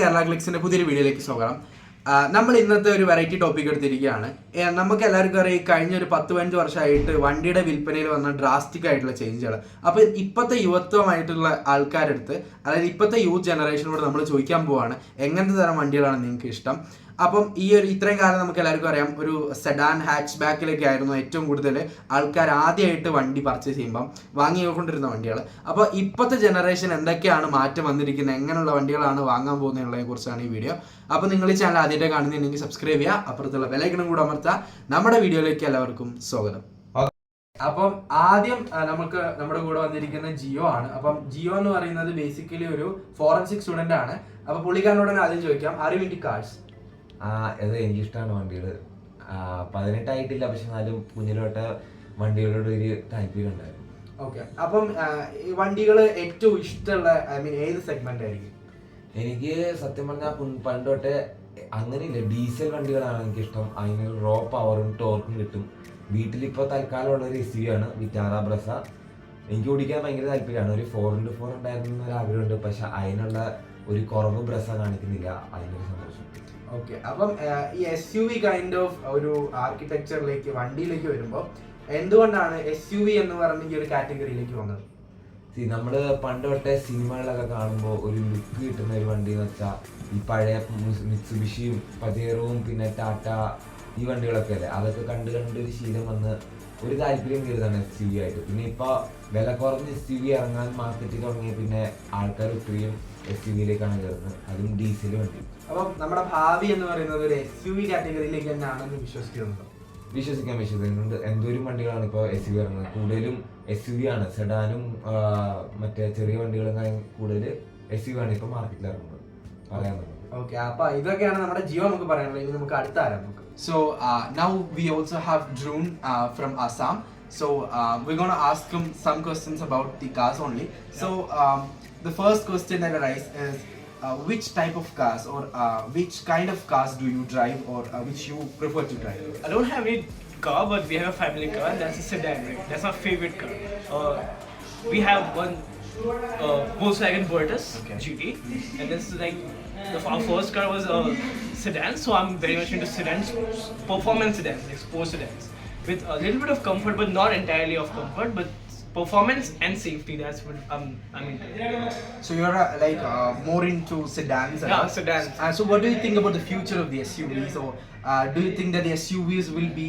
കേരള ക്ലിക്സിന്റെ പുതിയൊരു വീഡിയോയിലേക്ക് സ്വാഗതം. നമ്മൾ ഇന്നത്തെ ഒരു വെറൈറ്റി ടോപ്പിക് എടുത്തിരിക്കുകയാണ്. നമുക്ക് എല്ലാവർക്കും അറിയാം, കഴിഞ്ഞ ഒരു 10-15 വർഷമായിട്ട് വണ്ടിയുടെ വിൽപ്പനയിൽ വന്ന ഡ്രാസ്റ്റിക് ആയിട്ടുള്ള ചേഞ്ചുകൾ. അപ്പോൾ ഇപ്പോഴത്തെ യുവത്വമായിട്ടുള്ള ആൾക്കാരെടുത്ത്, അതായത് ഇപ്പോഴത്തെ യൂത്ത് ജനറേഷനോട് നമ്മൾ ചോദിക്കാൻ പോവാണ്, എങ്ങനത്തെ തരം വണ്ടികളാണ് നിങ്ങൾക്ക് ഇഷ്ടം. അപ്പം ഇത്രയും കാലം നമുക്ക് എല്ലാവർക്കും അറിയാം, ഒരു സെഡാൻ ഹാച്ച് ബാക്കിലൊക്കെ ആയിരുന്നു ഏറ്റവും കൂടുതൽ ആൾക്കാർ ആദ്യമായിട്ട് വണ്ടി പർച്ചേസ് ചെയ്യുമ്പം വാങ്ങിക്കൊണ്ടിരുന്ന വണ്ടികൾ. അപ്പോൾ ഇപ്പോഴത്തെ ജനറേഷൻ എന്തൊക്കെയാണ് മാറ്റം വന്നിരിക്കുന്നത്, എങ്ങനെയുള്ള വണ്ടികളാണ് വാങ്ങാൻ പോകുന്നതിനെ കുറിച്ചാണ് ഈ വീഡിയോ. അപ്പോൾ നിങ്ങൾ ഈ ചാനൽ ആദ്യമായിട്ട് കാണുന്നുണ്ടെങ്കിൽ സബ്സ്ക്രൈബ് ചെയ്യുക, അപ്പുറത്തുള്ള ബെലൈക്കണും കൂടെ അമർത്തുക. നമ്മുടെ വീഡിയോയിലേക്ക് എല്ലാവർക്കും സ്വാഗതം. അപ്പം ആദ്യം നമുക്ക് നമ്മുടെ കൂടെ വന്നിരിക്കുന്ന ജിയോ ആണ്. അപ്പം ജിയോ എന്ന് പറയുന്നത് ബേസിക്കലി ഒരു ഫോറൻസിക് സ്റ്റുഡന്റ് ആണ്. അപ്പൊ പുള്ളിക്കാരനോട് ആദ്യം ചോദിക്കാം, ആർ യു ഇൻടു കാർസ്? അത് എനിക്കിഷ്ടമാണ് വണ്ടികൾ. 18 ആയിട്ടില്ല, പക്ഷെ എന്നാലും കുഞ്ഞിലോട്ട് വണ്ടികളോട് ഒരു താല്പര്യം ഉണ്ടായിരുന്നു. ഓക്കെ, അപ്പം ഈ വണ്ടികൾ ഏറ്റവും ഇഷ്ടമുള്ള ഏത് സെഗ്മെന്റ് ആയിരിക്കും? എനിക്ക് സത്യം പറഞ്ഞാൽ പണ്ട് തൊട്ടേ അങ്ങനെയില്ല, ഡീസൽ വണ്ടികളാണ് എനിക്കിഷ്ടം. അതിന് റോ പവറും ടോർക്കും കിട്ടും. വീട്ടിലിപ്പോൾ തൽക്കാലമുള്ള ഒരു SUV ആണ് വിറ്റാറ ബ്രസ. എനിക്ക് ഓടിക്കാൻ ഭയങ്കര താല്പര്യമാണ്. ഒരു 4x4 ഉണ്ടായിരുന്ന ഒരു ആഗ്രഹമുണ്ട്, പക്ഷെ അതിനുള്ള ഒരു കുറവ് ബ്രസ കാണിക്കുന്നില്ല. അതിനൊരു സന്തോഷം. ഓക്കെ, അപ്പം ഈ SUV കൈൻഡ് ഓഫ് ഒരു ആർക്കിടെക്ചറിലേക്ക് വണ്ടിയിലേക്ക് വരുമ്പോൾ എന്തുകൊണ്ടാണ് SUV എന്ന് പറഞ്ഞ ഈ ഒരു കാറ്റഗറിയിലേക്ക് വന്നത്? നമ്മള് പണ്ട് തൊട്ടേ സിനിമകളിലൊക്കെ കാണുമ്പോൾ ഒരു ലുക്ക് കിട്ടുന്ന ഒരു വണ്ടി എന്ന് വെച്ചാൽ ഈ പഴയ മിത്സുബിഷിയും പജേറോവും പിന്നെ ടാറ്റ ഈ വണ്ടികളൊക്കെ അല്ലേ, അതൊക്കെ കണ്ട് ഒരു ശീലം വന്ന് ഒരു താല്പര്യം കയറുന്നതാണ് SUV ആയിട്ട്. പിന്നെ ഇപ്പൊ വില കുറഞ്ഞ SUV ഇറങ്ങാൻ മാർക്കറ്റിൽ തുടങ്ങിയ പിന്നെ ആൾക്കാർ ഒത്തിരിയും SUV-യിലേക്കാണ് കയറുന്നത്, അതും ഡീസൽ വണ്ടി. അപ്പം നമ്മുടെ ഭാവി എന്ന് പറയുന്നത് ഒരു SUV കാറ്റഗറിയിലേക്ക് തന്നെയാണെന്ന് വിശ്വസിക്കുന്നുണ്ടോ? വിശ്വസിക്കുന്നുണ്ട്. എന്തോരം വണ്ടികളാണ് ഇപ്പോൾ SUV ഇറങ്ങുന്നത്. കൂടുതലും SUV ആണ്. സെഡാനും മറ്റേ ചെറിയ വണ്ടികളും കൂടുതൽ SUV ആണ് ഇപ്പൊ മാർക്കറ്റിൽ ഇറങ്ങുന്നത്. പറയാൻ പറ്റും. ഓക്കെ, അപ്പൊ ഇതൊക്കെയാണ് നമ്മുടെ ജിയോ നമുക്ക് പറയാനുള്ളത്. ഇനി നമുക്ക് അടുത്ത ആരാ നോക്കാം. So now we also have Drone from Assam. So we're going to ask him some questions about the cars only. So the first question that arises is which type of cars or which kind of cars do you drive or which you prefer to drive? I don't have any car, but we have a family car. That's a sedan, right? That's our favorite car. We have one Volkswagen Virtus GT, and this is like our first car was a sedan, so I'm very much into sedans, performance sedans, like sports sedans, with a little bit of comfort, but not entirely of comfort, but performance and safety. That's what I'm into. So you're more into sedans. Yeah, sedans. So what do you think about the future of the SUVs? Or do you think that the SUVs will be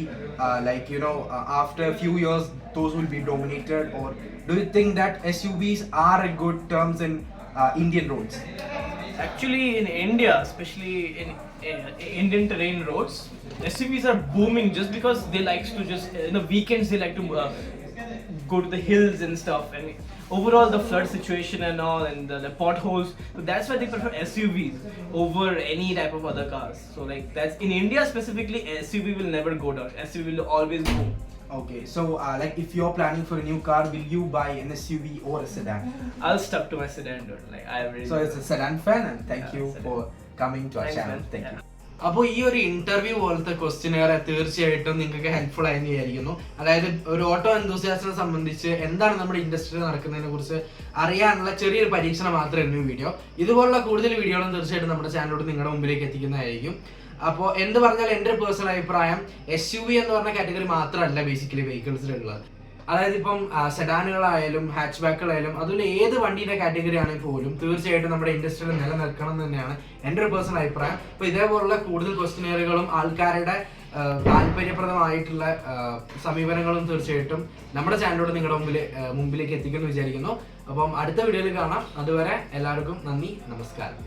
after a few years those will be dominated, or do you think that SUVs are a good terms in Indian roads? Actually, in India, especially in Indian terrain roads, SUVs are booming just because they like to just in the weekends they like to go to the hills and stuff, and overall the flood situation and all, and the potholes. So that's why they prefer SUVs over any type of other cars. So like that's in India specifically, SUV will never go down. SUV will always go. Okay, so if you're planning for a new car, will you buy an SUV or a sedan? I'll stuck to my sedan, dude. Like I really. So it's a sedan fan, and thank you sedan. for coming to our channel. Man. Thank you. അപ്പോൾ ഈ ഒരു interview പോലത്തെ questionnaire തീർച്ചയായിട്ടും നിങ്ങൾക്ക് helpful ആയെന്ന് വിചാരിക്കുന്നു. അതായത് ഒരു ഓട്ടോ എന്തൂസിയാസ്റ്റിനെ സംബന്ധിച്ച് എന്താണ് നമ്മുടെ ഇൻഡസ്ട്രിയിൽ നടക്കുന്നതിനെ കുറിച്ച് അറിയാനുള്ള ചെറിയൊരു പരീക്ഷണം മാത്രമായിരുന്നു ഈ വീഡിയോ. ഇതുപോലുള്ള കൂടുതൽ വീഡിയോകളും തീർച്ചയായിട്ടും നമ്മുടെ ചാനലിലൂടെ നിങ്ങളുടെ മുമ്പിലേക്ക് എത്തിക്കുന്നതായിരിക്കും. അപ്പോൾ എന്ത് പറഞ്ഞാൽ എൻ്റെ ഒരു പേഴ്സണൽ അഭിപ്രായം, SUV എന്ന് പറഞ്ഞ കാറ്റഗറി മാത്രമല്ല ബേസിക്കലി വെഹിക്കിൾസിലുള്ളത്. അതായത് ഇപ്പം സെഡാനുകളായാലും ഹാച്ച് ബാക്കുകളായാലും അതുപോലെ ഏത് വണ്ടിയുടെ കാറ്റഗറി ആണെങ്കിൽ പോലും തീർച്ചയായിട്ടും നമ്മുടെ ഇൻഡസ്ട്രിയിൽ നിലനിൽക്കണം എന്ന് തന്നെയാണ് എൻ്റെ ഒരു പേഴ്സണൽ അഭിപ്രായം. അപ്പോൾ ഇതേപോലുള്ള കൂടുതൽ ക്വസ്റ്റ്യനെയറുകളും ആൾക്കാരുടെ താല്പര്യപ്രദമായിട്ടുള്ള സമീപനങ്ങളും തീർച്ചയായിട്ടും നമ്മുടെ ചാനലിലൂടെ നിങ്ങളുടെ മുമ്പിലേക്ക് എത്തിക്കുമെന്ന് വിചാരിക്കുന്നു. അപ്പം അടുത്ത വീഡിയോയിൽ കാണാം. അതുവരെ എല്ലാവർക്കും നന്ദി, നമസ്കാരം.